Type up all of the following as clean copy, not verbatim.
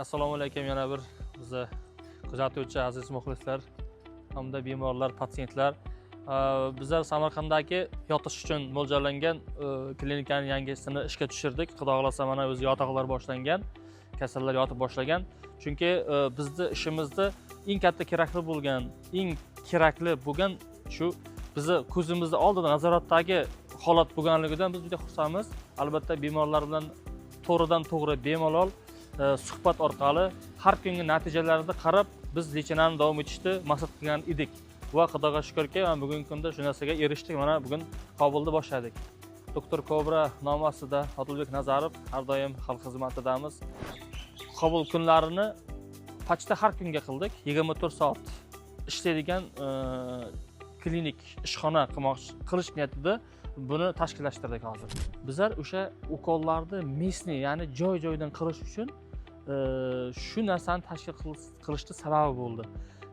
Assalomu alaykum, yana bir bizni kuzatuvchi aziz muxlislar hamda bemorlar, patsientlar. Bizlar Samarqanddagi yotish uchun mo'ljallangan klinikaning yangisini ishga tushirdik. Xudo xolasa mana o'zi yotoqlar boshlangan, kasallar yotib boshlagan. Chunki bizni ishimizda eng katta kerakli bo'lgan shu bizni ko'zimizning oldida nazoratdagi holat bo'lganligidan biz juda xursandmiz. Albatta bemorlar bilan to'g'ridan-to'g'ri bemalol suhbat orqali har kungi natijalarini qarab biz lechinalarni davom etishni maqsad qilgan edik va xudoga shukrki mana bugungi kunda shu narsaga erishdik. Mana bugun Kobulda boshladik. Doktor Kobra nomi ostida Odilbek Nazarov har doim xalq xizmatidamiz. Qabul kunlarini почти har kunga qildik. 24 soat ishlaydigan klinik ishxona qilish niyatida buni tashkillashtirdik hozir. Bizlar o'sha ukollarni местный, ya'ni joy-joydan qilish uchun shu narsani tashkil qilishni sababi bo'ldi.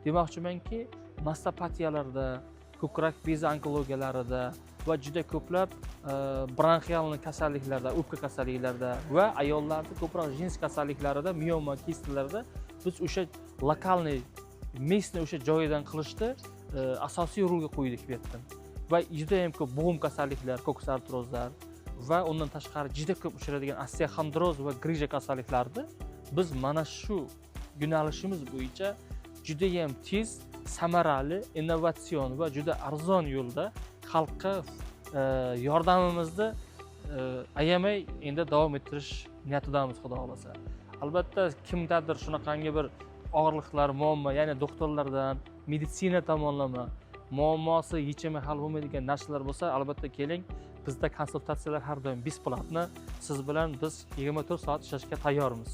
Demoqchimanki, mastopatiyalarda, ko'krak bezi onkologiyalarida va juda ko'plab bronxialni kasalliklarda, o'pka kasalliklarida va ayollarda ko'proq jins kasalliklarida, mioma kistlarida biz o'sha lokalniy, местный o'sha joyidan qilishni asosiy rolga qo'ydik bu yerdan. Va juda ham ko'p bo'g'im kasalliklar, ko'ks artrozlar va undan tashqari juda ko'p uchraydigan osteoxondroz va grija kasalliklarni biz mana shu yo'nalishimiz bo'yicha juda ham tez, samarali, innovatsion va juda arzon yo'lda xalqqa yordamimizni ayamay endi davom ettirish niyatidamiz, xudo xolasa. Albatta kimdadir shunaqangi bir og'riqlar, muammo, ya'ni doktorlardan, meditsina tomonlama muammosi yechimi hal bo'lmaydigan narsalar bo'lsa, albatta keling. Bizda konsultatsiyalar har doim beplatno. Siz bilan biz 24 soat ishlashga tayyormiz.